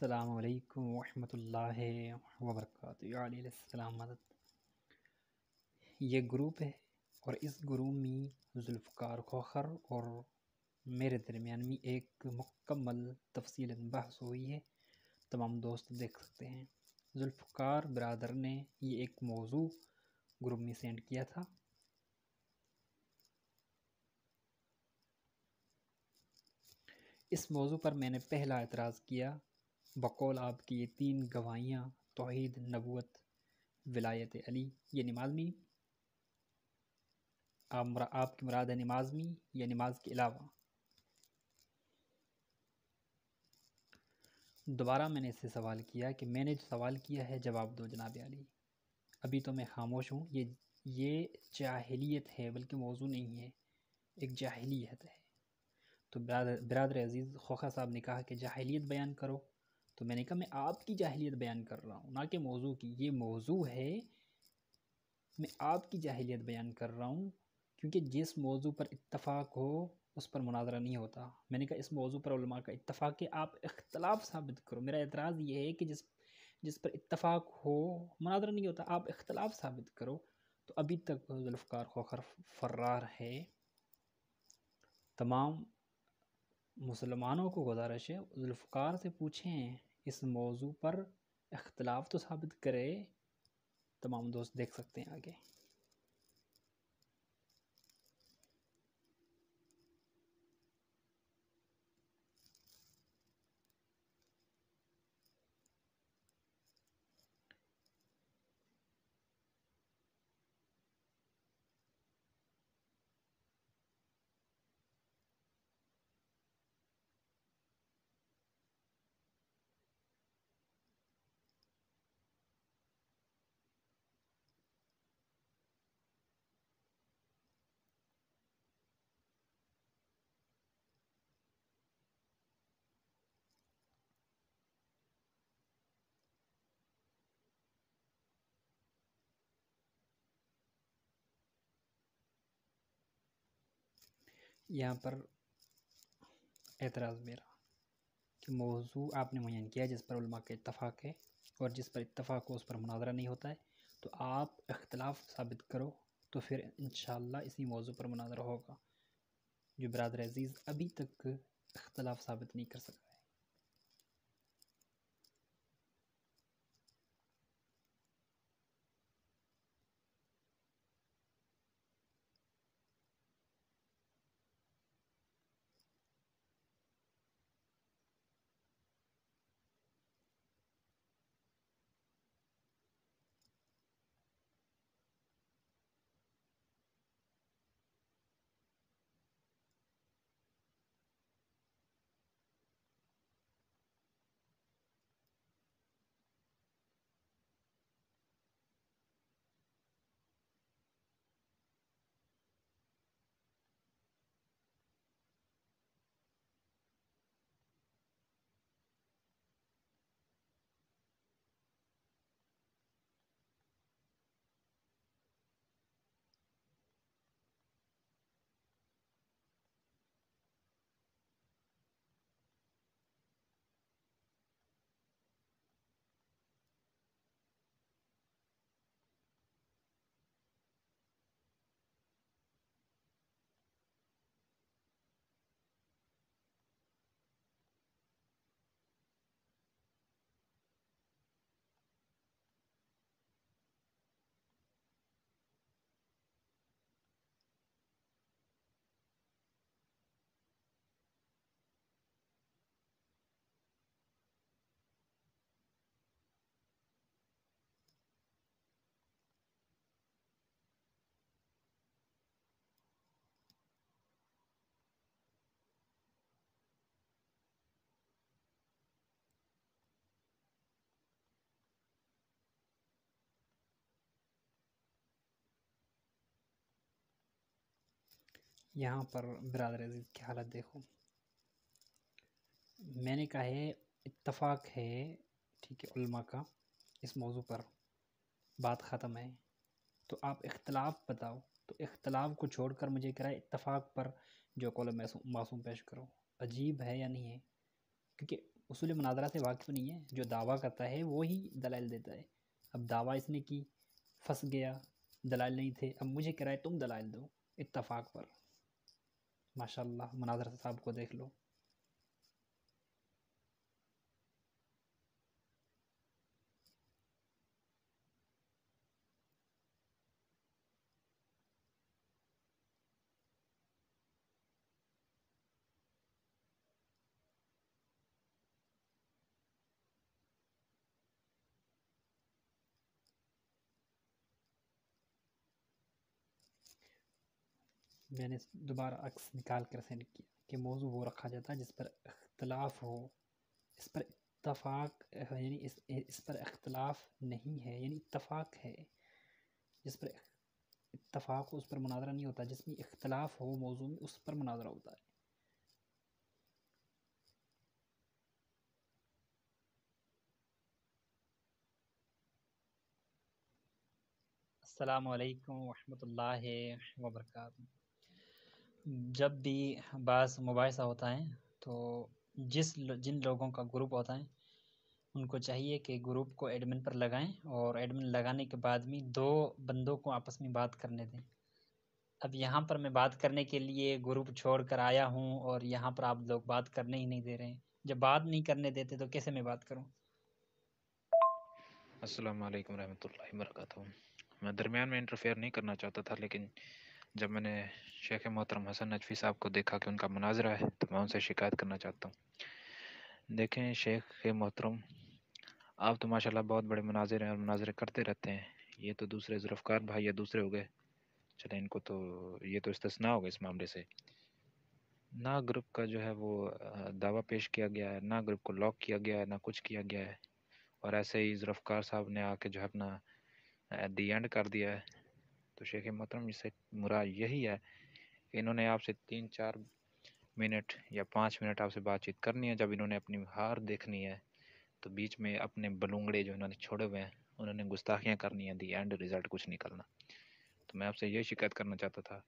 السلام علیکم ورحمۃ اللہ وبرکاتہ۔ علیہ السلام مدد۔ یہ گروپ ہے اور اس گروپ میں ذوالفقار کھوکھر اور میرے درمیان میں ایک مکمل تفصیل بحث ہوئی ہے، تمام دوست دیکھ سکتے ہیں۔ ذوالفقار برادر نے یہ ایک موضوع گروپ میں سینڈ کیا تھا۔ اس موضوع پر میں نے پہلا اعتراض کیا، بقول آپ کی یہ 3 گواہیاں توحید، نبوت، ولایت علی، یہ نماز میں آپ کی مراد ہے نماز میں یا نماز کے علاوہ؟ دوبارہ میں نے اس سے سوال کیا کہ میں نے جو سوال کیا ہے جواب دو جناب علی۔ ابھی تو میں خاموش ہوں۔ یہ جاہلیت ہے، بلکہ موضوع نہیں ہے، ایک جاہلیت ہے۔ تو برادر عزیز کھوکھر صاحب نے کہا کہ جاہلیت بیان کرو، تو میں نے کہا میں آپ کی جاہلیت بیان کر رہا ہوں، نہ کہ موضوع کی۔ یہ موضوع ہے، میں آپ کی جاہلیت بیان کر رہا ہوں، کیونکہ جس موضوع پر اتفاق ہو اس پر مناظرہ نہیں ہوتا۔ میں نے کہا اس موضوع پر علماء کا اتفاق ہے، آپ اختلاف ثابت کرو۔ میرا اعتراض یہ ہے کہ جس پر اتفاق ہو مناظرہ نہیں ہوتا، آپ اختلاف ثابت کرو۔ تو ابھی تک ذوالفقار کھوکھر فرار ہے۔ تمام مسلمانوں کو گزارش ہے، ذوالفقار سے پوچھیں اس موضوع پر اختلاف تو ثابت کرے۔ تمام دوست دیکھ سکتے ہیں آگے۔ یہاں پر اعتراض میرا کہ موضوع آپ نے معین کیا جس پر علماء کا اتفاق ہے، اور جس پر اتفاق ہو اس پر مناظرہ نہیں ہوتا ہے، تو آپ اختلاف ثابت کرو، تو پھر انشاءاللہ اسی موضوع پر مناظرہ ہوگا۔ جو برادر عزیز ابھی تک اختلاف ثابت نہیں کر سکا ہے۔ یہاں پر برادر عزیز کی حالت دیکھو۔ میں نے کہا ہے اتفاق ہے، ٹھیک ہے، علماء کا اس موضوع پر، بات ختم ہے۔ تو آپ اختلاف بتاؤ، تو اختلاف کو چھوڑ کر مجھے کہہ رہا ہے اتفاق پر جو قول معصوم پیش کرو۔ عجیب ہے یا نہیں ہے؟ کیونکہ اصول مناظرہ سے واقف نہیں ہے، جو دعویٰ کرتا ہے وہی دلائل دیتا ہے۔ اب دعویٰ اس نے کی، پھنس گیا، دلائل نہیں تھے، اب مجھے کہہ رہا ہے تم دلائل دو اتفاق پر۔ ماشاءاللہ مناظرہ صاحب کو دیکھ لو۔ میں نے دوبارہ عکس نکال کر سینڈ کیا کہ موضوع وہ رکھا جاتا ہے جس پر اختلاف ہو، اس پر اتفاق، یعنی اس پر اختلاف نہیں ہے، یعنی اتفاق ہے۔ جس پر اتفاق ہو اس پر مناظرہ نہیں ہوتا، جس میں اختلاف ہو موضوع میں اس پر مناظرہ ہوتا ہے۔ السلام علیکم ورحمۃ اللہ وبرکاتہ۔ جب بھی بعض مباحثہ ہوتا ہے تو جن لوگوں کا گروپ ہوتا ہے ان کو چاہیے کہ گروپ کو ایڈمن پر لگائیں، اور ایڈمن لگانے کے بعد میں 2 بندوں کو آپس میں بات کرنے دیں۔ اب یہاں پر میں بات کرنے کے لیے گروپ چھوڑ کر آیا ہوں اور یہاں پر آپ لوگ بات کرنے ہی نہیں دے رہے ہیں۔ جب بات نہیں کرنے دیتے تو کیسے میں بات کروں؟ السلام علیکم ورحمۃ اللہ وبرکاتہ۔ میں درمیان میں انٹرفیئر نہیں کرنا چاہتا تھا، لیکن جب میں نے شیخ محترم حسن نجفی صاحب کو دیکھا کہ ان کا مناظرہ ہے تو میں ان سے شکایت کرنا چاہتا ہوں۔ دیکھیں شیخ محترم، آپ تو ماشاءاللہ بہت بڑے مناظر ہیں اور مناظرے کرتے رہتے ہیں۔ یہ تو دوسرے ذوالفقار بھائی یا دوسرے ہو گئے، چلیں ان کو تو یہ تو استثناء ہو گئے اس معاملے سے۔ نہ گروپ کا جو ہے وہ دعویٰ پیش کیا گیا ہے، نہ گروپ کو لاک کیا گیا ہے، نہ کچھ کیا گیا ہے، اور ایسے ہی ذوالفقار صاحب نے آ کے جو ہے اپنا دی اینڈ کر دیا ہے۔ تو شیخ محترم اس سے مراد یہی ہے کہ انہوں نے آپ سے 3-4 منٹ یا 5 منٹ آپ سے بات چیت کرنی ہے، جب انہوں نے اپنی ہار دیکھنی ہے تو بیچ میں اپنے بلونگڑے جو انہوں نے چھوڑے ہوئے ہیں انہوں نے گستاخیاں کرنی ہیں، دی اینڈ رزلٹ کچھ نکلنا۔ تو میں آپ سے یہ شکایت کرنا چاہتا تھا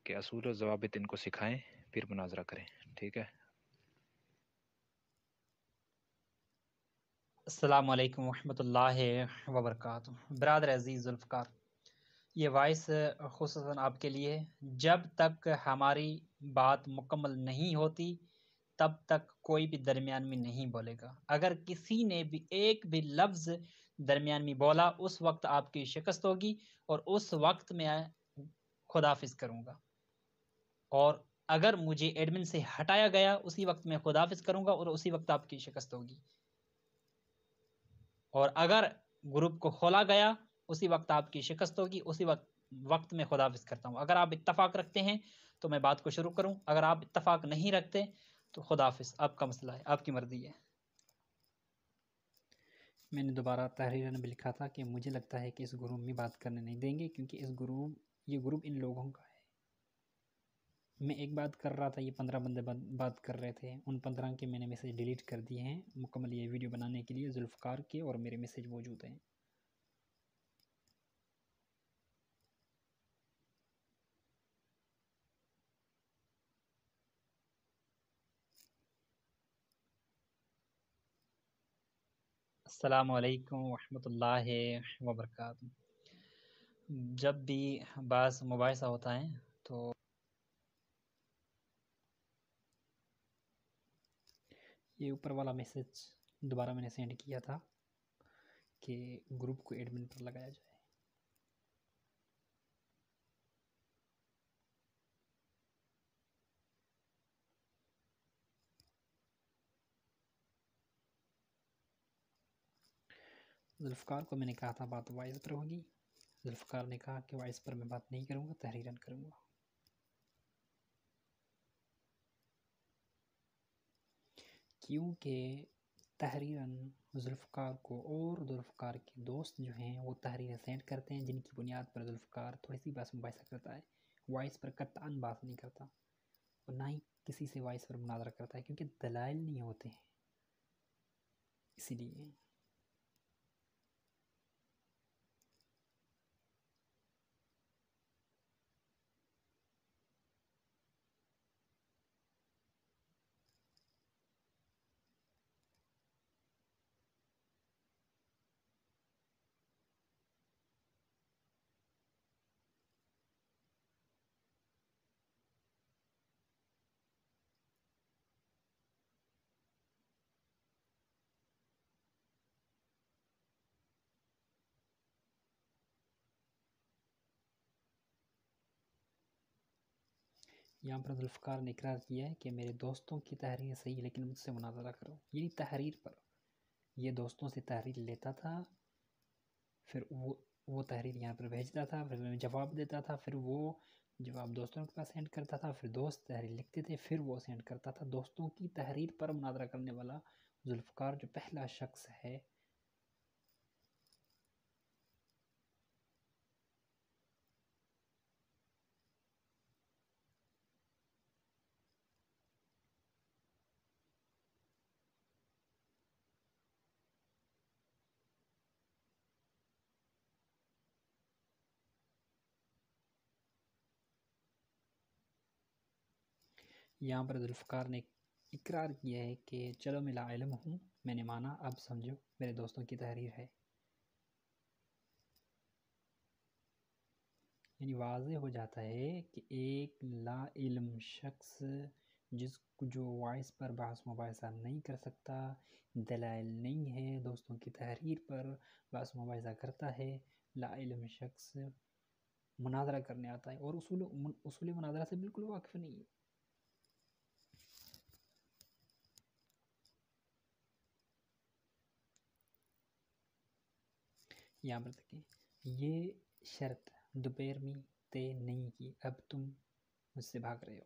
کہ اصول و ضوابط ان کو سکھائیں پھر مناظرہ کریں، ٹھیک ہے؟ السلام علیکم ورحمۃ اللہ وبرکاتہ۔ برادر عزیز ذوالفقار، یہ وائس خصوصاً آپ کے لیے ہے۔ جب تک ہماری بات مکمل نہیں ہوتی تب تک کوئی بھی درمیان میں نہیں بولے گا۔ اگر کسی نے بھی ایک بھی لفظ درمیان میں بولا اس وقت آپ کی شکست ہوگی، اور اس وقت میں خداحافظ کروں گا، اور اگر مجھے ایڈمن سے ہٹایا گیا اسی وقت میں خداحافظ کروں گا اور اسی وقت آپ کی شکست ہوگی، اور اگر گروپ کو کھولا گیا اسی وقت آپ کی شکست ہوگی، اسی وقت میں خداحافظ کرتا ہوں۔ اگر آپ اتفاق رکھتے ہیں تو میں بات کو شروع کروں، اگر آپ اتفاق نہیں رکھتے تو خداحافظ، آپ کا مسئلہ ہے، آپ کی مرضی ہے۔ میں نے دوبارہ تحریرن بھی لکھا تھا کہ مجھے لگتا ہے کہ اس گروپ میں بات کرنے نہیں دیں گے، کیونکہ یہ گروپ ان لوگوں کا ہے۔ میں ایک بات کر رہا تھا، یہ 15 بندے بات کر رہے تھے، ان 15 کے میں نے میسیج ڈیلیٹ کر دیے ہیں مکمل یہ ویڈیو بنانے کے لیے۔ ذوالفقار کے اور میرے میسیج موجود ہیں۔ السلام علیکم ورحمۃ اللہ وبرکاتہ۔ جب بھی بعض مباحثہ ہوتا ہے تو یہ اوپر والا میسیج دوبارہ میں نے سینڈ کیا تھا کہ گروپ کو ایڈمن پر لگایا جائے۔ ذوالفقار کو میں نے کہا تھا بات وائس پر ہوگی، ذوالفقار نے کہا کہ وائس پر میں بات نہیں کروں گا، تحریرن کروں گا۔ کیونکہ تحریرن ذوالفقار کو اور ذوالفقار کے دوست جو ہیں وہ تحریریں سینڈ کرتے ہیں، جن کی بنیاد پر ذوالفقار تھوڑی سی بات مباحثہ کرتا ہے، وائس پر قطعاً بات نہیں کرتا، اور نہ ہی کسی سے وائس پر مناظرہ کرتا ہے، کیونکہ دلائل نہیں ہوتے ہیں اسی لیے۔ یہاں پر ذوالفقار نے اقرار کیا ہے کہ میرے دوستوں کی تحریر صحیح ہے لیکن مجھ سے مناظرہ کرو، یعنی تحریر پر یہ دوستوں سے تحریر لیتا تھا، پھر وہ تحریر یہاں پر بھیجتا تھا، پھر میں جواب دیتا تھا، پھر وہ جواب دوستوں کے پاس سینڈ کرتا تھا، پھر دوست تحریر لکھتے تھے، پھر وہ سینڈ کرتا تھا۔ دوستوں کی تحریر پر مناظرہ کرنے والا ذوالفقار جو پہلا شخص ہے یہاں پر ذوالفقار نے اقرار کیا ہے کہ چلو میں لا علم ہوں، میں نے مانا، اب سمجھو میرے دوستوں کی تحریر ہے۔ یعنی واضح ہو جاتا ہے کہ ایک لا علم شخص جو وائس پر بحث مباحثہ نہیں کر سکتا، دلائل نہیں ہے، دوستوں کی تحریر پر بحث مباحثہ کرتا ہے، لا علم شخص مناظرہ کرنے آتا ہے اور اصول مناظرہ سے بالکل واقف نہیں ہے۔ یہاں پر دیکھیں، یہ شرط دوپہر میں طے نہیں کی، اب تم مجھ سے بھاگ رہے ہو۔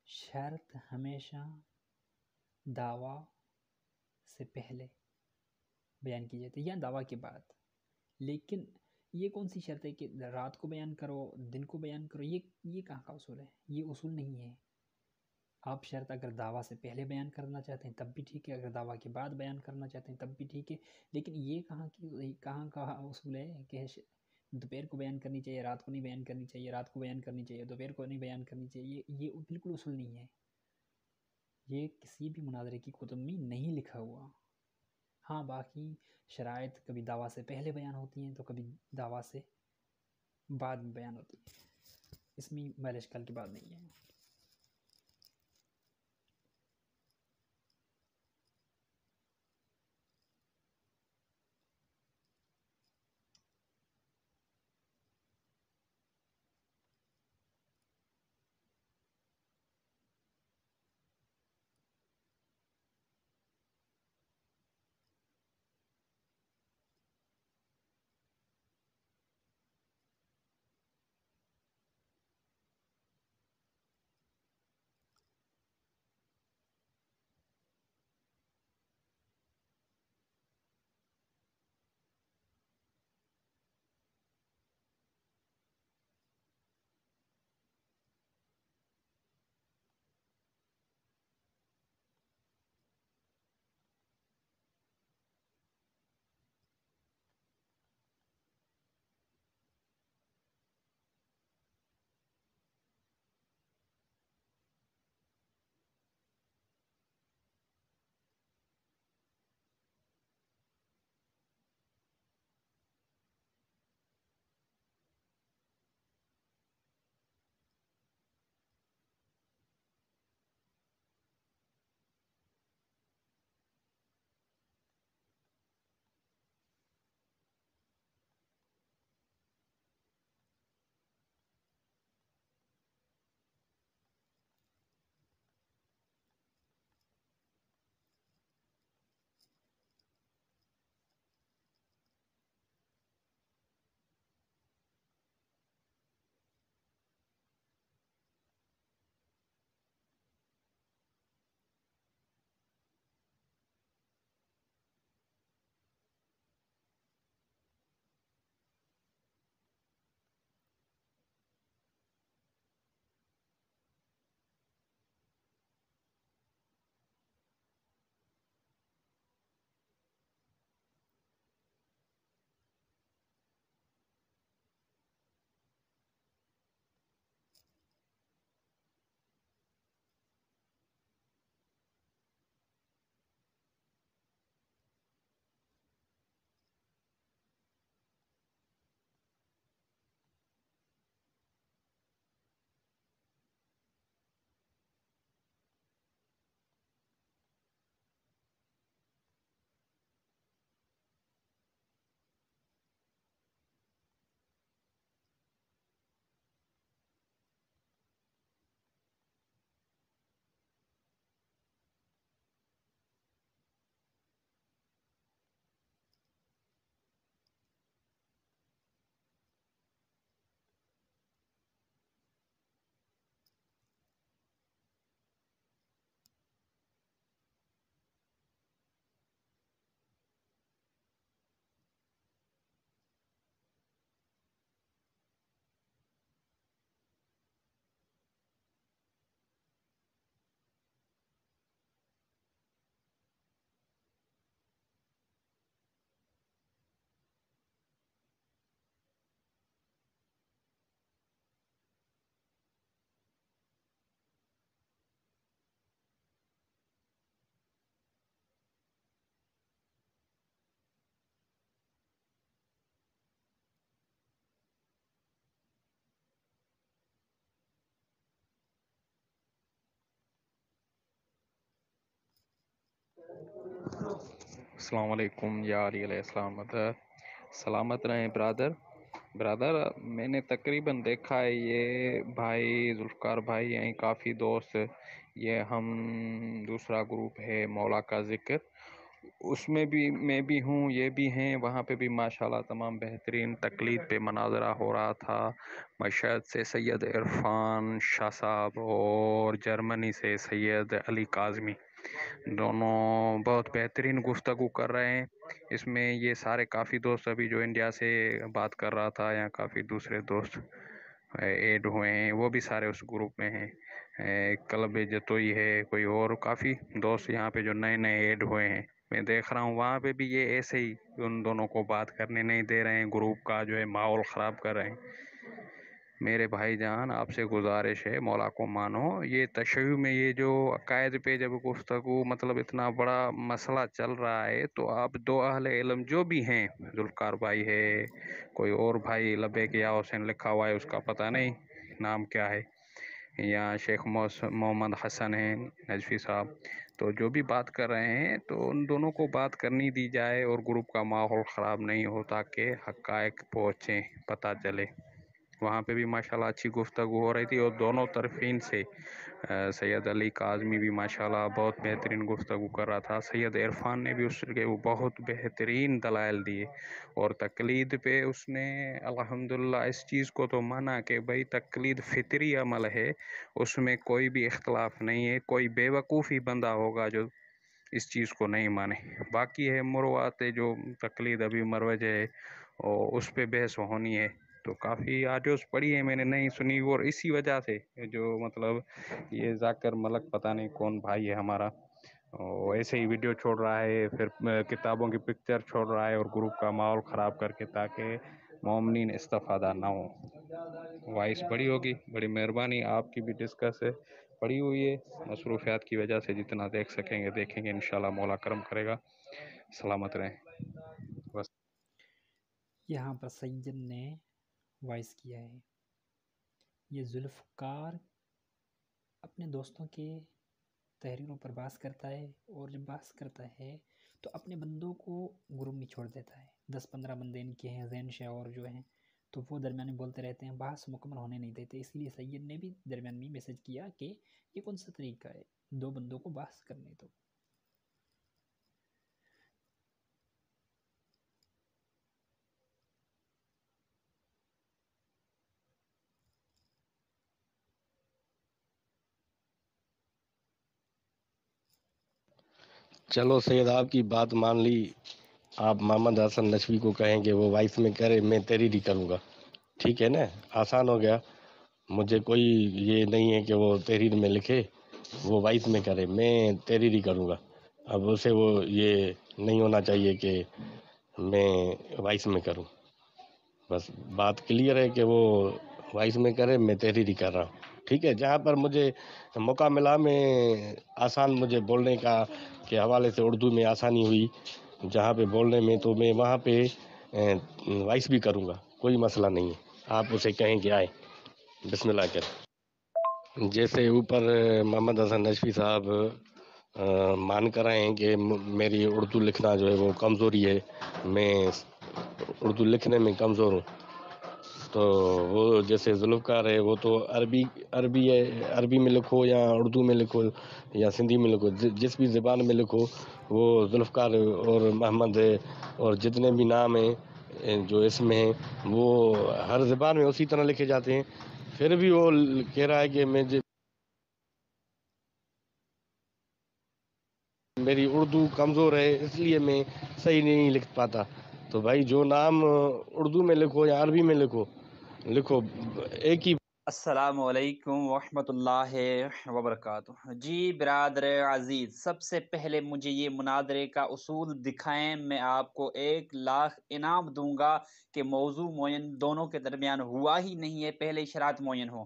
شرط ہمیشہ دعویٰ سے پہلے بیان کی جاتی ہے یا دعویٰ کے بعد، لیکن یہ کون سی شرط ہے کہ رات کو بیان کرو، دن کو بیان کرو؟ یہ کہاں کا اصول ہے؟ یہ اصول نہیں ہے۔ آپ شرط اگر دعویٰ سے پہلے بیان کرنا چاہتے ہیں تب بھی ٹھیک ہے، اگر دعویٰ کے بعد بیان کرنا چاہتے ہیں تب بھی ٹھیک ہے، لیکن یہ کہاں کا اصول ہے کہ دوپہر کو بیان کرنی چاہیے، رات کو نہیں بیان کرنی چاہیے، رات کو بیان کرنی چاہیے، دوپہر کو نہیں بیان کرنی چاہیے؟ یہ بالکل اصول نہیں ہے، یہ کسی بھی مناظرے کی کتب میں نہیں لکھا ہوا۔ ہاں باقی شرائط کبھی دعویٰ سے پہلے بیان ہوتی ہیں تو کبھی دعویٰ سے بعد میں بیان ہوتی ہیں، اس میں بہر اشکال کی بات نہیں ہے۔ السلام علیکم یا علی علیہ السلام. سلامت رہیں برادر. میں نے تقریباً دیکھا ہے یہ بھائی ذوالفقار بھائی یہیں کافی دوست، یہ ہم دوسرا گروپ ہے مولا کا ذکر، اس میں بھی میں بھی ہوں، یہ بھی ہیں، وہاں پہ بھی ماشاءاللہ تمام بہترین تقلید پہ مناظرہ ہو رہا تھا. مشہد سے سید عرفان شاہ صاحب اور جرمنی سے سید علی کاظمی، دونوں بہت بہترین گفتگو کر رہے ہیں. اس میں یہ سارے کافی دوست ابھی جو انڈیا سے بات کر رہا تھا یا کافی دوسرے دوست ایڈ ہوئے ہیں، وہ بھی سارے اس گروپ میں ہیں. کلب جتوئی ہے، کوئی اور کافی دوست یہاں پہ جو نئے نئے ایڈ ہوئے ہیں میں دیکھ رہا ہوں. وہاں پہ بھی یہ ایسے ہی ان دونوں کو بات کرنے نہیں دے رہے ہیں، گروپ کا جو ہے ماحول خراب کر رہے ہیں. میرے بھائی جان آپ سے گزارش ہے، مولا کو مانو. یہ تشیع میں یہ جو عقائد پہ جب گفتگو مطلب اتنا بڑا مسئلہ چل رہا ہے تو آپ دو اہل علم جو بھی ہیں، ذوالفقار بھائی ہے، کوئی اور بھائی لبیک یا حسین لکھا ہوا ہے اس کا پتہ نہیں نام کیا ہے، یا شیخ محمد حسن ہیں نجفی صاحب، تو جو بھی بات کر رہے ہیں تو ان دونوں کو بات کرنی دی جائے اور گروپ کا ماحول خراب نہیں ہو تاکہ حقائق پہنچیں، پتہ چلے. وہاں پہ بھی ماشاءاللہ اچھی گفتگو ہو رہی تھی اور دونوں طرفین سے سید علی کاظمی بھی ماشاءاللہ بہت بہترین گفتگو کر رہا تھا. سید عرفان نے بھی اس کے وہ بہت بہترین دلائل دیے اور تقلید پہ اس نے الحمدللہ اس چیز کو تو مانا کہ بھائی تقلید فطری عمل ہے، اس میں کوئی بھی اختلاف نہیں ہے. کوئی بے وقوفی بندہ ہوگا جو اس چیز کو نہیں مانے. باقی ہے مروات جو تقلید ابھی مروج ہے اور اس پہ بحث ہونی ہے. تو کافی آڈیوز پڑھی ہے میں نے، نہیں سنی، اور اسی وجہ سے جو مطلب یہ ذاکر ملک پتہ نہیں کون بھائی ہے ہمارا، ایسے ہی ویڈیو چھوڑ رہا ہے، پھر کتابوں کی پکچر چھوڑ رہا ہے اور گروپ کا ماحول خراب کر کے تاکہ مومنین استفادہ نہ ہوں. وائس بڑی ہوگی، بڑی مہربانی، آپ کی بھی ڈسکس ہے پڑی ہوئی ہے، مصروفیات کی وجہ سے جتنا دیکھ سکیں گے دیکھیں گے، انشاءاللہ مولا کرم کرے گا. سلامت رہیں بس. یہاں پر سید نے وائس کیا ہے، یہ ذوالفقار اپنے دوستوں کے تحریروں پر بحث کرتا ہے، اور جب بحث کرتا ہے تو اپنے بندوں کو گروپ میں چھوڑ دیتا ہے. 10-15 بندے ان کے ہیں، زین شاہ اور جو ہیں، تو وہ درمیان میں بولتے رہتے ہیں، بحث مکمل ہونے نہیں دیتے. اس لیے سید نے بھی درمیان میں میسج کیا کہ یہ کون سا طریقہ ہے، 2 بندوں کو بحث کرنے دو. چلو سید آپ کی بات مان لی، آپ محمد حسن نشوی کو کہیں کہ وہ وائس میں کرے، میں تحریری کروں گا، ٹھیک ہے نا، آسان ہو گیا. مجھے کوئی یہ نہیں ہے کہ وہ تحریر میں لکھے، وہ وائس میں کرے، میں تحریری کروں گا. اب اسے وہ یہ نہیں ہونا چاہیے کہ میں وائس میں کروں. بس بات کلیئر ہے کہ وہ وائس میں کرے، میں تحریری کر رہا ہوں، ٹھیک ہے. جہاں پر مجھے موقع ملا میں آسان مجھے بولنے کا کے حوالے سے اردو میں آسانی ہوئی جہاں پہ بولنے میں، تو میں وہاں پہ وائس بھی کروں گا، کوئی مسئلہ نہیں ہے. آپ اسے کہیں کہ آئے، بسم اللہ کریں. جیسے اوپر محمد حسن نشفی صاحب مان کر رہے ہیں کہ میری اردو لکھنا جو ہے وہ کمزوری ہے، میں اردو لکھنے میں کمزور ہوں. تو وہ جیسے ذوالفقار ہے وہ تو عربی ہے، عربی میں لکھو یا اردو میں لکھو یا سندھی میں لکھو، جس بھی زبان میں لکھو، وہ ذوالفقار اور محمد ہے اور جتنے بھی نام ہیں جو اس میں ہیں وہ ہر زبان میں اسی طرح لکھے جاتے ہیں. پھر بھی وہ کہہ رہا ہے کہ میری اردو کمزور ہے اس لیے میں صحیح نہیں لکھ پاتا. تو بھائی جو نام اردو میں لکھو یا عربی میں لکھو ایک ہی. السلام علیکم ورحمۃ اللہ وبرکاتہ. جی برادر عزیز، سب سے پہلے مجھے یہ مناظرے کا اصول دکھائیں، میں آپ کو 1,00,000 انعام دوں گا کہ موضوع معین دونوں کے درمیان ہوا ہی نہیں ہے، پہلے شرائط معین ہو.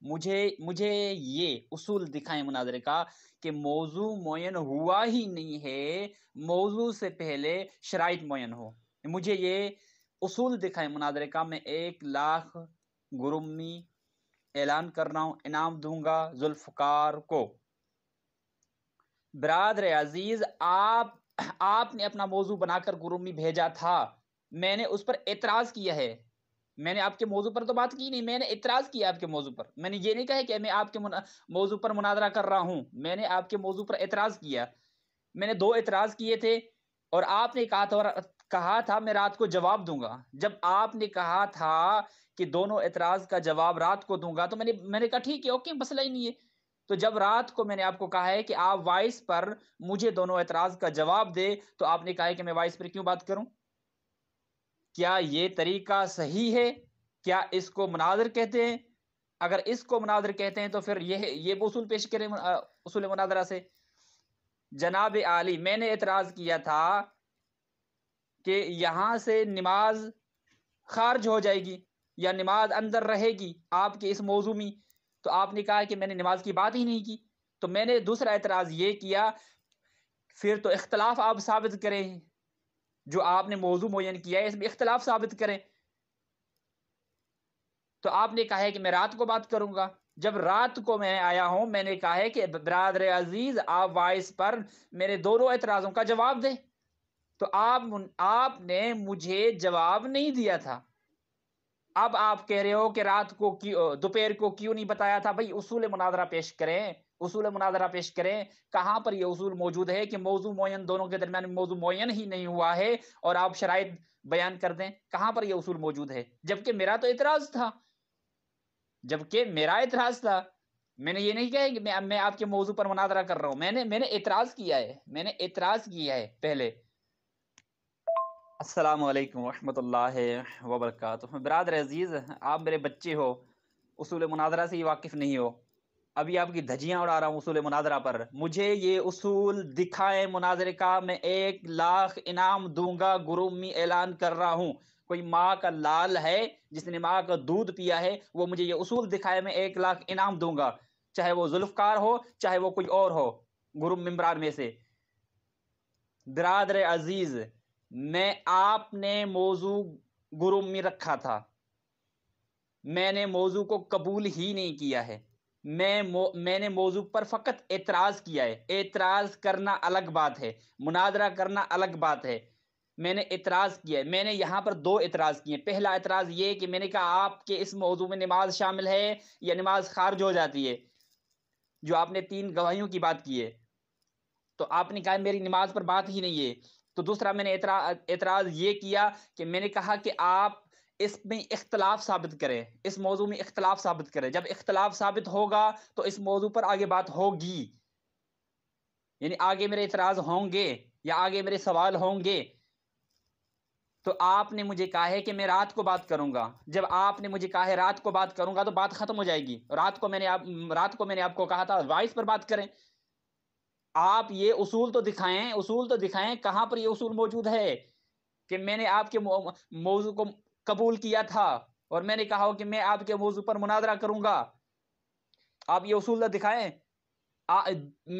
مجھے یہ اصول دکھائیں مناظرے کا کہ موضوع معین ہوا ہی نہیں ہے، موضوع سے پہلے شرائط معین ہو. مجھے یہ اصول دکھائیں مناظرے کا، میں 1,00,000 گرمی اعلان کر رہا ہوں، انعام دوں گا ذوالفقار کو. برادر عزیز آپ نے اپنا موضوع بنا کر گروپ میں بھیجا تھا، میں نے اس پر اعتراض کیا ہے، میں نے آپ کے موضوع پر تو بات کی نہیں، میں نے اعتراض کیا آپ کے موضوع پر، میں نے یہ نہیں کہا کہ میں آپ کے موضوع پر مناظرہ کر رہا ہوں، میں نے آپ کے موضوع پر اعتراض کیا، میں نے 2 اعتراض کیے تھے، اور آپ نے کہا تھا میں رات کو جواب دوں گا۔ جب آپ نے کہا تھا کہ دونوں اعتراض کا جواب رات کو دوں گا تو میں نے کہا ٹھیک ہے، اوکے، مسئلہ ہی نہیں ہے۔ تو جب رات کو میں نے آپ کو کہا ہے کہ آپ وائس پر مجھے دونوں اعتراض کا جواب دے، تو آپ نے کہا ہے کہ میں وائس پر کیوں بات کروں؟ کیا یہ طریقہ صحیح ہے؟ کیا اس کو مناظر کہتے ہیں؟ اگر اس کو مناظر کہتے ہیں تو پھر یہ اصول پیش کریں اصول مناظرہ سے۔ جناب عالی، میں نے اعتراض کیا تھا کہ یہاں سے نماز خارج ہو جائے گی یا نماز اندر رہے گی آپ کے اس موضوع میں، تو آپ نے کہا کہ میں نے نماز کی بات ہی نہیں کی۔ تو میں نے دوسرا اعتراض یہ کیا، پھر تو اختلاف آپ ثابت کریں، جو آپ نے موضوع معین کیا ہے اس میں اختلاف ثابت کریں۔ تو آپ نے کہا ہے کہ میں رات کو بات کروں گا۔ جب رات کو میں آیا ہوں، میں نے کہا ہے کہ برادر عزیز آپ وائس پر میرے دونوں اعتراضوں کا جواب دیں، تو آپ نے مجھے جواب نہیں دیا تھا۔ اب آپ کہہ رہے ہو کہ رات کو دوپہر کو کیوں نہیں بتایا تھا؟ بھائی اصول مناظرہ پیش کریں، اصول مناظرہ پیش کریں۔ کہاں پر یہ اصول موجود ہے کہ موضوع معین دونوں کے درمیان موضوع معین ہی نہیں ہوا ہے اور آپ شرائط بیان کر دیں؟ کہاں پر یہ اصول موجود ہے؟ جبکہ میرا تو اعتراض تھا، میں نے یہ نہیں کہا کہ میں آپ کے موضوع پر مناظرہ کر رہا ہوں، میں نے اعتراض کیا ہے، پہلے۔ السلام علیکم ورحمۃ اللہ وبرکاتہ۔ برادر عزیز، آپ میرے بچے ہو، اصول مناظرہ سے ہی واقف نہیں ہو، ابھی آپ کی دھجیاں اڑا رہا ہوں اصول مناظرہ پر۔ مجھے یہ اصول دکھائیں مناظرے کا، میں 1,00,000 انعام دوں گا، گروپ میں اعلان کر رہا ہوں۔ کوئی ماں کا لال ہے جس نے ماں کا دودھ پیا ہے، وہ مجھے یہ اصول دکھائے، میں 1,00,000 انعام دوں گا، چاہے وہ ذوالفقار ہو چاہے وہ کوئی اور ہو گروپ ممبران میں سے۔ برادر عزیز، آپ نے موضوع گروپ میں رکھا تھا، میں نے موضوع کو قبول ہی نہیں کیا ہے، میں نے موضوع پر فقط اعتراض کیا ہے۔ اعتراض کرنا الگ بات ہے، مناظرہ کرنا الگ بات ہے۔ میں نے اعتراض کیا ہے، میں نے یہاں پر 2 اعتراض کیے۔ پہلا اعتراض یہ کہ میں نے کہا آپ کے اس موضوع میں نماز شامل ہے یا نماز خارج ہو جاتی ہے، جو آپ نے 3 گواہیوں کی بات کی ہے، تو آپ نے کہا میری نماز پر بات ہی نہیں ہے۔ تو دوسرا میں نے اعتراض یہ کیا کہ میں نے کہا کہ آپ اس میں اختلاف ثابت کریں، اس موضوع میں اختلاف ثابت کریں، جب اختلاف ثابت ہوگا تو اس موضوع پر آگے بات ہوگی، یعنی آگے میرے اعتراض ہوں گے یا آگے میرے سوال ہوں گے۔ تو آپ نے مجھے کہا ہے کہ میں رات کو بات کروں گا، جب آپ نے مجھے کہا ہے رات کو بات کروں گا تو بات ختم ہو جائے گی۔ رات کو میں نے آپ کو کہا تھا وائس پر بات کریں۔ آپ یہ اصول تو دکھائیں کہاں پر یہ اصول موجود ہے کہ میں نے آپ کے موضوع کو قبول کیا تھا اور میں نے کہا ہو کہ میں آپ کے موضوع پر مناظرہ کروں گا۔ آپ یہ اصول تو دکھائیں۔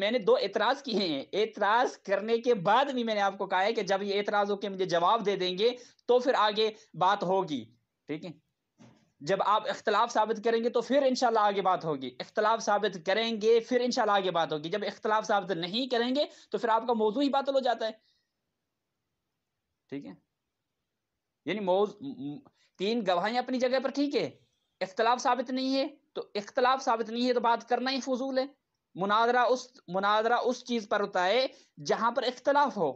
میں نے 2 اعتراض کیے ہیں، اعتراض کرنے کے بعد بھی میں نے آپ کو کہا ہے کہ جب یہ اعتراض ہو کے مجھے جواب دے دیں گے تو پھر آگے بات ہوگی، ٹھیک ہے؟ جب آپ اختلاف ثابت کریں گے تو پھر انشاءاللہ آگے بات ہوگی، اختلاف ثابت کریں گے پھر انشاءاللہ آگے بات ہوگی، جب اختلاف ثابت نہیں کریں گے تو پھر آپ کا موضوع ہی باطل ہو جاتا ہے، ٹھیک ہے؟ یعنی 3 گواہیاں اپنی جگہ پر ٹھیک ہے، اختلاف ثابت نہیں ہے تو بات کرنا ہی فضول ہے۔ مناظرہ اس چیز پر ہوتا ہے جہاں پر اختلاف ہو،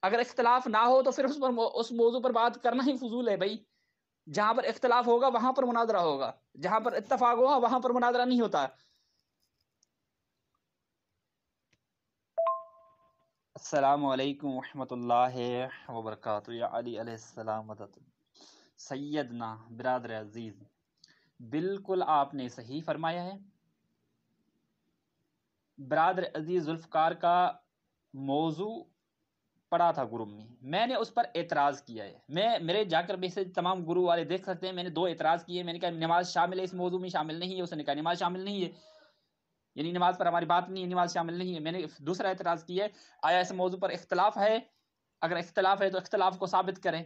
اگر اختلاف نہ ہو تو پھر اس موضوع پر بات کرنا ہی فضول ہے بھائی۔ جہاں پر اختلاف ہوگا وہاں پر مناظرہ ہوگا، جہاں پر اتفاق ہوگا وہاں پر مناظرہ نہیں ہوتا۔ السلام علیکم ورحمۃ اللہ وبرکاتہ۔ یا علی علیہ السلام مدد سیدنا۔ برادر عزیز، بالکل آپ نے صحیح فرمایا ہے۔ برادر عزیز، ذوالفقار کا موضوع پڑا تھا گروپ میں نے اس پر اعتراض کیا ہے، میرے جا کر میسج تمام گروہ والے دیکھ سکتے ہیں، میں نے 2 اعتراض کیے۔ میں نے کہا نماز شامل ہے اس موضوع میں، شامل نہیں ہے، اس نے کہا نماز شامل نہیں ہے، یعنی نماز پر ہماری بات نہیں ہے، نماز شامل نہیں ہے۔ میں نے دوسرا اعتراض کیا ہے، آیا اس موضوع پر اختلاف ہے؟ اگر اختلاف ہے تو اختلاف کو ثابت کریں۔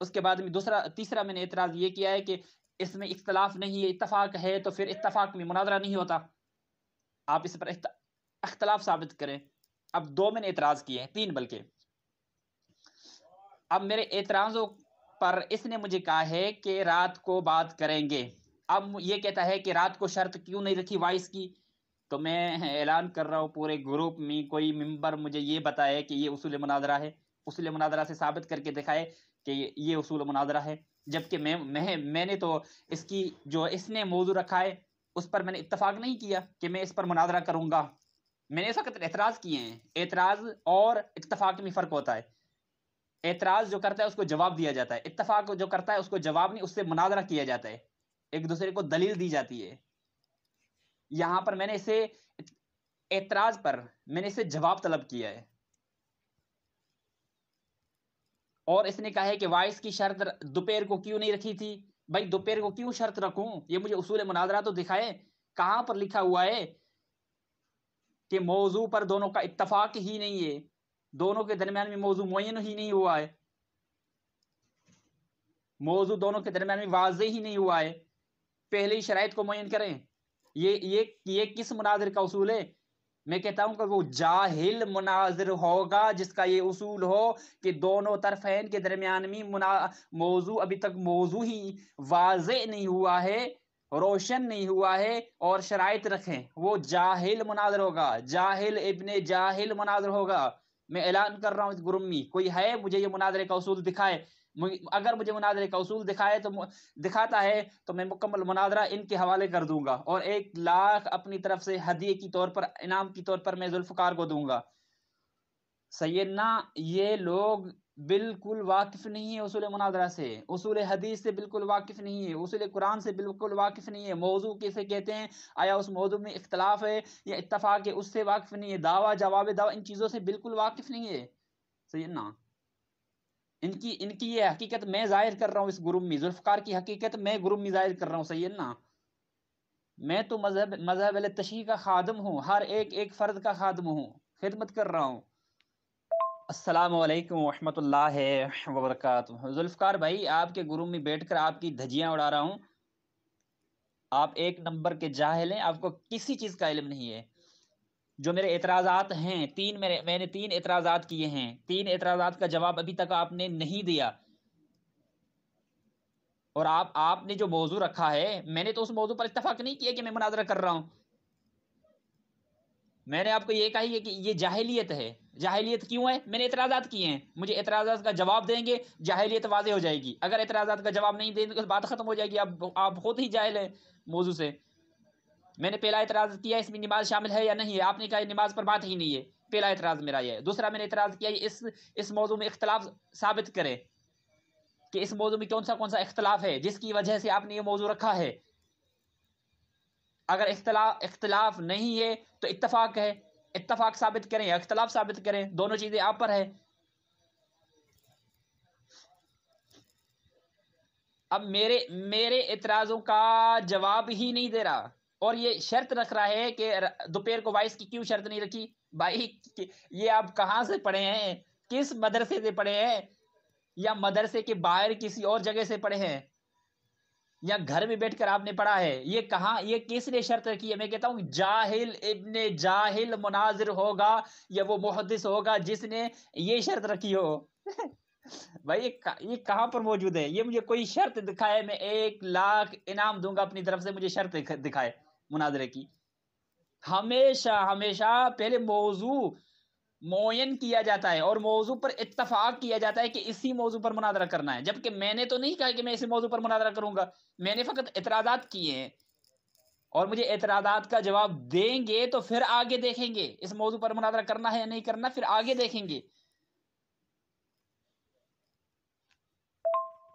اس کے بعد میں تیسرا میں نے اعتراض یہ کیا ہے کہ اس میں اختلاف نہیں ہے، اتفاق ہے، تو پھر اتفاق میں مناظرہ نہیں ہوتا، آپ اس پر اختلاف ثابت کریں۔ اب 2 میں نے اعتراض کیے ہیں، 3 بلکہ. اب میرے اعتراضوں پر اس نے مجھے کہا ہے کہ رات کو بات کریں گے. اب یہ کہتا ہے کہ رات کو شرط کیوں نہیں رکھی وائس کی. تو میں اعلان کر رہا ہوں پورے گروپ میں، کوئی ممبر مجھے یہ بتائے کہ یہ اصول مناظرہ ہے، اصول مناظرہ سے ثابت کر کے دکھائے کہ یہ اصول مناظرہ ہے. جبکہ میں نے تو اس کی جو اس نے موضوع رکھا ہے اس پر میں نے اتفاق نہیں کیا کہ میں اس پر مناظرہ کروں گا. میں نے اس وقت اعتراض کیے ہیں. اعتراض اور اتفاق میں فرق ہوتا ہے. اعتراض جو کرتا ہے اس کو جواب دیا جاتا ہے، اتفاق جو کرتا ہے اس کو جواب نہیں، اس سے مناظرہ کیا جاتا ہے، ایک دوسرے کو دلیل دی جاتی ہے. یہاں پر میں نے اسے اعتراض پر میں نے اسے جواب طلب کیا ہے، اور اس نے کہا ہے کہ وائس کی شرط دوپہر کو کیوں نہیں رکھی تھی. بھائی دوپہر کو کیوں شرط رکھوں؟ یہ مجھے اصول مناظرہ تو دکھائے، کہاں پر لکھا ہوا ہے کہ موضوع پر دونوں کا اتفاق ہی نہیں ہے، دونوں کے درمیان میں موضوع معین ہی نہیں ہوا ہے، موضوع دونوں کے درمیان میں واضح ہی نہیں ہوا ہے. پہلے ہی شرائط کو معین کریں. یہ کس مناظر کا اصول ہے؟ میں کہتا ہوں کہ وہ جاہل مناظر ہوگا جس کا یہ اصول ہو کہ دونوں طرفین کے درمیان میں موضوع ابھی تک موضوع ہی واضح نہیں ہوا ہے، روشن نہیں ہوا ہے، اور شرائط رکھیں. وہ جاہل مناظر ہوگا، جاہل ابن جاہل مناظر ہوگا. میں اعلان کر رہا ہوں اس گروپ میں، کوئی ہے مجھے یہ مناظرے کا اصول دکھائے. اگر مجھے مناظرے کا اصول دکھاتا ہے تو میں مکمل مناظرہ ان کے حوالے کر دوں گا، اور 1 لاکھ اپنی طرف سے ہدیے کی طور پر، انعام کی طور پر میں ذوالفقار کو دوں گا. سیدنا یہ لوگ بالکل واقف نہیں ہے اصول مناظرہ سے، اصول حدیث سے بالکل واقف نہیں ہے، اصول قرآن سے بالکل واقف نہیں ہے. موضوع کیسے کہتے ہیں، آیا اس موضوع میں اختلاف ہے یا اتفاق ہے، اس سے واقف نہیں ہے. دعویٰ جواب دعویٰ ان چیزوں سے بالکل واقف نہیں ہے. سیدنا ان کی یہ حقیقت میں ظاہر کر رہا ہوں اس گروپ میں، ذوالفقار کی حقیقت میں گروپ میں ظاہر کر رہا ہوں. سیدنا میں تو مذہب تشیع کا خادم ہوں، ہر ایک فرد کا خادم ہوں، خدمت کر رہا ہوں. السلام علیکم ورحمۃ اللہ وبرکاتہ. ذوالفقار بھائی آپ کے گروپ میں بیٹھ کر آپ کی دھجیاں اڑا رہا ہوں. آپ 1 نمبر کے جاہل ہیں، آپ کو کسی چیز کا علم نہیں ہے. جو میرے اعتراضات ہیں 3، میں نے 3 اعتراضات کیے ہیں، 3 اعتراضات کا جواب ابھی تک آپ نے نہیں دیا. اور آپ نے جو موضوع رکھا ہے، میں نے تو اس موضوع پر اتفاق نہیں کیا کہ میں مناظرہ کر رہا ہوں. میں نے آپ کو یہ کہا ہے کہ یہ جاہلیت ہے. جاہلیت کیوں ہے؟ میں نے اعتراضات کیے ہیں، مجھے اعتراضات کا جواب دیں گے جاہلیت واضح ہو جائے گی. اگر اعتراضات کا جواب نہیں دیں گے تو بات ختم ہو جائے گی. آپ خود ہی جاہل ہیں موضوع سے. میں نے پہلا اعتراض کیا اس میں نماز شامل ہے یا نہیں ہے، آپ نے کہا نماز پر بات ہی نہیں ہے. پہلا اعتراض میرا یہ ہے. دوسرا میں نے اعتراض کیا اس موضوع میں اختلاف ثابت کرے کہ اس موضوع میں کون سا اختلاف ہے جس کی وجہ سے آپ نے یہ موضوع رکھا ہے. اگر اختلاف نہیں ہے تو اتفاق ہے، اتفاق ثابت کریں یا اختلاف ثابت کریں، دونوں چیزیں آپ پر ہے. اب میرے اعتراضوں کا جواب ہی نہیں دے رہا، اور یہ شرط رکھ رہا ہے کہ دوپہر کو وائس کی کیوں شرط نہیں رکھی. بھائی یہ آپ کہاں سے پڑھے ہیں؟ کس مدرسے سے پڑھے ہیں؟ یا مدرسے کے باہر کسی اور جگہ سے پڑھے ہیں؟ یا گھر میں بیٹھ کر آپ نے پڑھا ہے؟ یہ کہاں، یہ کس نے شرط رکھی ہے؟ میں کہتا ہوں جاہل ابن جاہل مناظر ہوگا یا وہ محدث ہوگا جس نے یہ شرط رکھی ہو. بھائی یہ کہاں پر موجود ہے؟ یہ مجھے کوئی شرط دکھائے، میں 1 لاکھ انعام دوں گا اپنی طرف سے. مجھے شرط دکھائے مناظرے کی. ہمیشہ پہلے موضوع معین کیا جاتا ہے اور موضوع پر اتفاق کیا جاتا ہے کہ اسی موضوع پر مناظرہ کرنا ہے. جبکہ میں نے تو نہیں کہا کہ میں اسی موضوع پر مناظرہ کروں گا، میں نے فقط اعتراضات کیے ہیں، اور مجھے اعتراضات کا جواب دیں گے تو پھر آگے دیکھیں گے اس موضوع پر مناظرہ کرنا ہے یا نہیں کرنا، پھر آگے دیکھیں گے.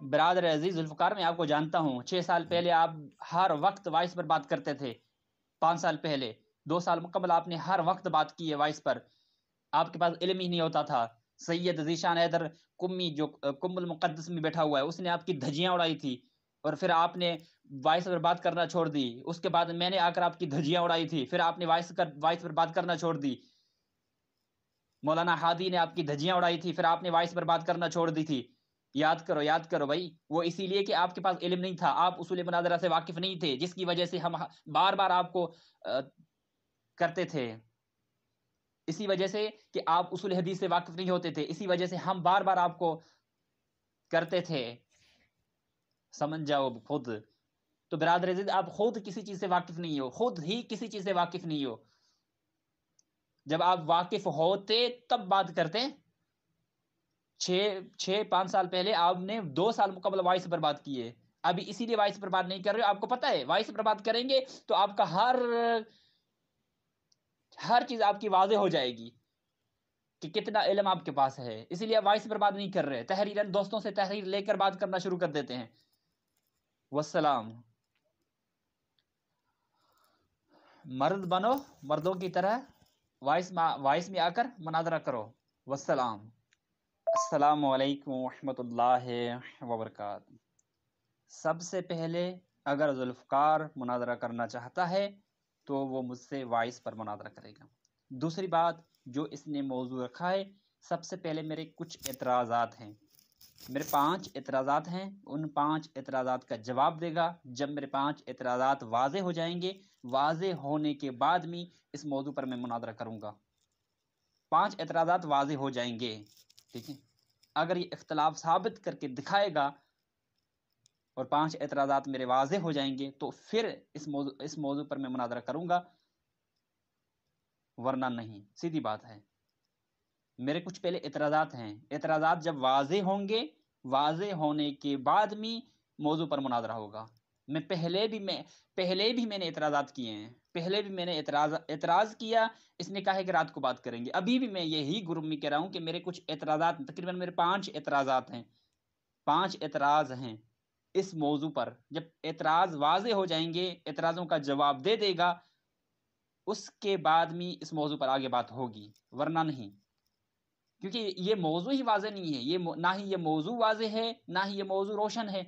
برادر عزیز ذوالفقار میں آپ کو جانتا ہوں، 6 سال پہلے آپ ہر وقت وائس پر بات کرتے تھے. 5 سال پہلے 2 سال مکمل آپ نے ہر وقت بات کی ہے وائس پر. آپ کے پاس علم ہی نہیں ہوتا تھا. سید ذیشان حیدر کمی جو کم المقدس میں بیٹھا ہوا ہے، اس نے آپ کی دھجیاں اڑائی تھی، اور پھر آپ نے وائس پر بات کرنا چھوڑ دی. اس کے بعد میں نے آ کر آپ کی دھجیاں اڑائی تھی، پھر آپ نے وائس پر بات کرنا چھوڑ دی. مولانا ہادی نے آپ کی دھجیاں اڑائی تھی، پھر آپ نے وائس پر بات کرنا چھوڑ دی تھی. یاد کرو بھائی. وہ اسی لیے کہ آپ کے پاس علم نہیں تھا، آپ اصول مناظرہ سے واقف نہیں تھے، جس کی وجہ سے ہم بار بار آپ کو کرتے تھے. اسی وجہ سے کہ آپ اصول حدیث سے واقف نہیں ہوتے تھے، اسی وجہ سے ہم بار بار آپ کو کرتے تھے، سمجھ جاؤ خود۔ تو برادر عزیز آپ خود کسی چیز سے واقف نہیں ہو، خود ہی کسی چیز سے واقف نہیں ہو۔ جب آپ واقف ہوتے تب بات کرتے۔ 5 سال پہلے آپ نے 2 سال مقابل وائس پر بات کی ہے، ابھی اسی لیے وائس پر بات نہیں کر رہے ہو۔ آپ کو پتہ ہے وائس پر بات کریں گے تو آپ کا ہر چیز آپ کی واضح ہو جائے گی کہ کتنا علم آپ کے پاس ہے، اسی لیے آپ وائس پر بات نہیں کر رہے، تحریراً دوستوں سے تحریر لے کر بات کرنا شروع کر دیتے ہیں۔ والسلام۔ مرد بنو، مردوں کی طرح وائس میں آ کر مناظرہ کرو۔ والسلام۔ السلام علیکم ورحمۃ اللہ وبرکاتہ۔ سب سے پہلے اگر ذوالفقار مناظرہ کرنا چاہتا ہے تو وہ مجھ سے وائس پر مناظرہ کرے گا۔ دوسری بات جو اس نے موضوع رکھا ہے، سب سے پہلے میرے کچھ اعتراضات ہیں، میرے 5 اعتراضات ہیں، ان 5 اعتراضات کا جواب دے گا۔ جب میرے 5 اعتراضات واضح ہو جائیں گے، واضح ہونے کے بعد میں اس موضوع پر میں مناظرہ کروں گا۔ 5 اعتراضات واضح ہو جائیں گے، ٹھیک ہے؟ اگر یہ اختلاف ثابت کر کے دکھائے گا اور 5 اعتراضات میرے واضح ہو جائیں گے تو پھر اس موضوع پر میں مناظرہ کروں گا، ورنہ نہیں، سیدھی بات ہے۔ میرے کچھ پہلے اعتراضات ہیں، اعتراضات جب واضح ہوں گے، واضح ہونے کے بعد میں موضوع پر مناظرہ ہوگا۔ پہلے بھی میں نے اعتراضات کیے ہیں، پہلے بھی میں نے اعتراض کیا، اس نے کہا ہے کہ رات کو بات کریں گے۔ ابھی بھی میں یہی گروپ میں کہہ رہا ہوں کہ میرے کچھ اعتراضات، تقریباً میرے 5 اعتراضات ہیں، 5 اعتراض ہیں اس موضوع پر۔ جب اعتراض واضح ہو جائیں گے، اعتراضوں کا جواب دے دے گا، اس کے بعد میں اس موضوع پر آگے بات ہوگی، ورنہ نہیں، کیونکہ یہ موضوع ہی واضح نہیں ہے، نہ ہی یہ موضوع واضح ہے، نہ ہی یہ موضوع روشن ہے۔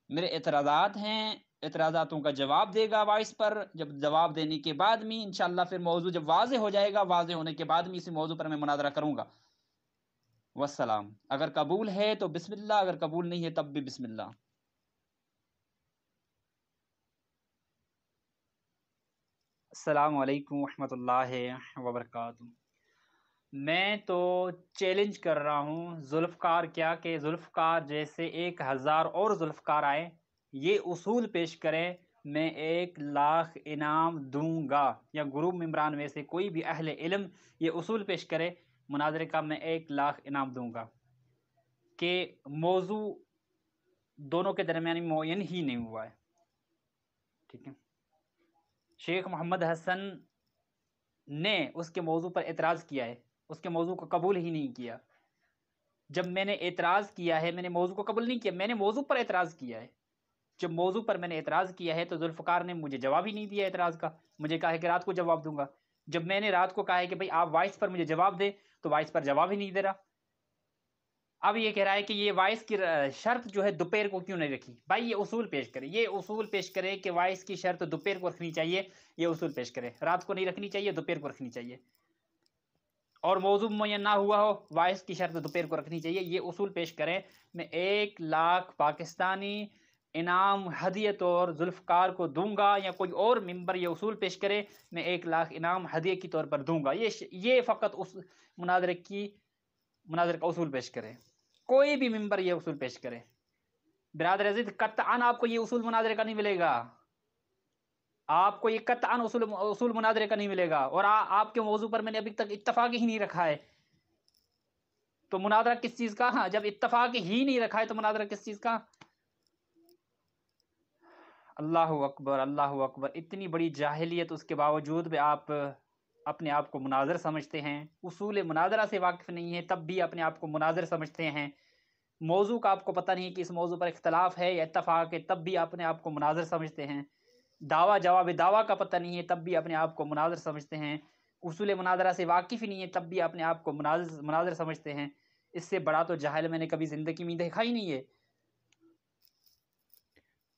میرے اعتراضات ہیں، اعتراضاتوں کا جواب دے گا وائس پر، جب جواب دینے کے بعد میں انشاءاللہ پھر موضوع جب واضح ہو جائے گا، واضح ہونے کے بعد میں اسی موضوع پر میں مناظرہ کروں گا۔ والسلام۔ اگر قبول ہے تو بسم اللہ، اگر قبول نہیں ہے تب بھی بسم اللہ۔ السلام علیکم ورحمۃ اللہ وبرکاتہ۔ میں تو چیلنج کر رہا ہوں، ذوالفقار کیا کہ ذوالفقار جیسے 1000 اور ذوالفقار آئے، یہ اصول پیش کریں، میں 1,00,000 انعام دوں گا، یا گروپ ممبران میں سے کوئی بھی اہل علم یہ اصول پیش کرے مناظرے کا، میں 1,00,000 انعام دوں گا کہ موضوع دونوں کے درمیان معین ہی نہیں ہوا ہے، ٹھیک ہے؟ شیخ محمد حسن نے اس کے موضوع پر اعتراض کیا ہے، اس کے موضوع کو قبول ہی نہیں کیا۔ جب میں نے اعتراض کیا ہے، میں نے موضوع کو قبول نہیں کیا، میں نے موضوع پر اعتراض کیا ہے۔ جب موضوع پر میں نے اعتراض کیا ہے تو ذوالفقار نے مجھے جواب ہی نہیں دیا اعتراض کا، مجھے کہا ہے کہ رات کو جواب دوں گا۔ جب میں نے رات کو کہا ہے کہ بھائی آپ وائس پر مجھے جواب دے، تو وائس پر جواب ہی نہیں دے رہا۔ اب یہ کہہ رہا ہے کہ یہ وائس کی شرط جو ہے دوپہر کو کیوں نہیں رکھی؟ بھائی یہ اصول پیش کرے، یہ اصول پیش کرے کہ وائس کی شرط دوپہر کو رکھنی چاہیے، یہ اصول پیش کرے، رات کو نہیں رکھنی چاہیے، دوپہر کو رکھنی چاہیے، اور موضوع معین نہ ہوا ہو، وائس کی شرط دوپہر کو رکھنی چاہیے، یہ اصول پیش کریں۔ میں 1,00,000 پاکستانی انعام ہدیت اور ذوالفقار کو دوں گا، یا کوئی اور ممبر یہ اصول پیش کرے، میں 1,00,000 انعام ہدیہ کی طور پر دوں گا۔ یہ فقط اس مناظرے کا اصول پیش کرے، کوئی بھی ممبر یہ اصول پیش کرے۔ برادر عزیز قطعاً آپ کو یہ اصول مناظرے کا نہیں ملے گا، آپ کو یہ قطعاً اصول مناظرے کا نہیں ملے گا، اور آپ کے موضوع پر میں نے ابھی تک اتفاق ہی نہیں رکھا ہے، تو مناظرہ کس چیز کا؟ ہاں، جب اتفاق ہی نہیں رکھا ہے تو مناظرہ کس چیز کا؟ اللہ اکبر، اللہ اکبر، اتنی بڑی جاہلیت، اس کے باوجود بھی آپ اپنے آپ کو مناظر سمجھتے ہیں، اصول مناظرہ سے واقف نہیں ہیں تب بھی اپنے آپ کو مناظر سمجھتے ہیں، موضوع کا آپ کو پتہ نہیں کہ اس موضوع پر اختلاف ہے یا اتفاق ہے تب بھی اپنے آپ کو مناظر سمجھتے ہیں، دعویٰ جواب دعویٰ کا پتہ نہیں ہے تب بھی اپنے آپ کو مناظر سمجھتے ہیں، اصول مناظرہ سے واقف ہی نہیں ہے تب بھی اپنے آپ کو مناظر سمجھتے ہیں۔ اس سے بڑا تو جاہل میں نے کبھی زندگی میں دیکھا ہی نہیں ہے۔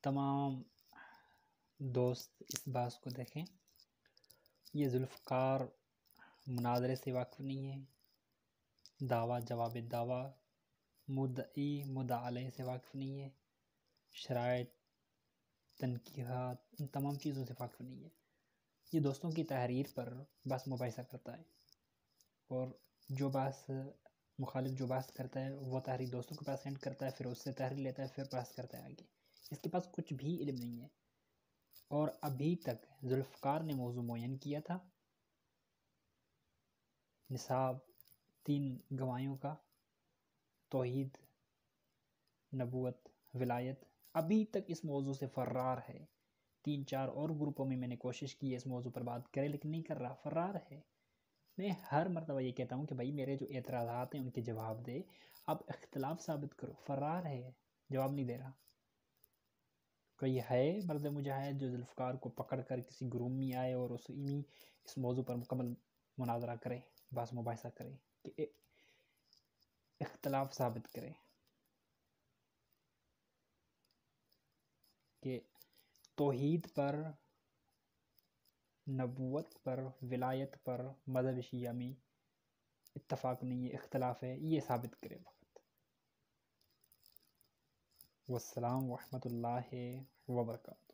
تمام دوست اس بات کو دیکھیں، یہ ذوالفقار مناظرے سے واقف نہیں ہے، دعویٰ جواب دعویٰ، مدعی مدعا علیہ سے واقف نہیں ہے، شرائط تنقیحات، ان تمام چیزوں سے واقف نہیں ہے، یہ دوستوں کی تحریر پر بس مباحثہ کرتا ہے۔ اور جو بحث مخالف جو بحث کرتا ہے وہ تحریر دوستوں کے پاس سینڈ کرتا ہے، پھر اس سے تحریر لیتا ہے، پھر بحث کرتا ہے آگے. اس کے پاس کچھ بھی علم نہیں ہے. اور ابھی تک ذوالفقار نے موضوع معین کیا تھا، نصاب 3 گواہیوں کا، توحید، نبوت، ولایت. ابھی تک اس موضوع سے فرار ہے. 3-4 اور گروپوں میں نے کوشش کی ہے اس موضوع پر بات کرے، لیکن نہیں کر رہا، فرار ہے. میں ہر مرتبہ یہ کہتا ہوں کہ بھائی میرے جو اعتراضات ہیں ان کے جواب دے، اب اختلاف ثابت کرو. فرار ہے، جواب نہیں دے رہا. کوئی ہے مرد مجاہد جو ذوالفقار کو پکڑ کر کسی گروپ میں آئے اور اس موضوع پر مکمل مناظرہ کرے، بحث مباحثہ کرے، کہ اختلاف ثابت کرے کہ توحید پر، نبوت پر، ولایت پر مذہب شیعہ میں اتفاق نہیں ہے، اختلاف ہے، یہ ثابت کرے فقط. والسلام ورحمۃ اللہ وبرکاتہ.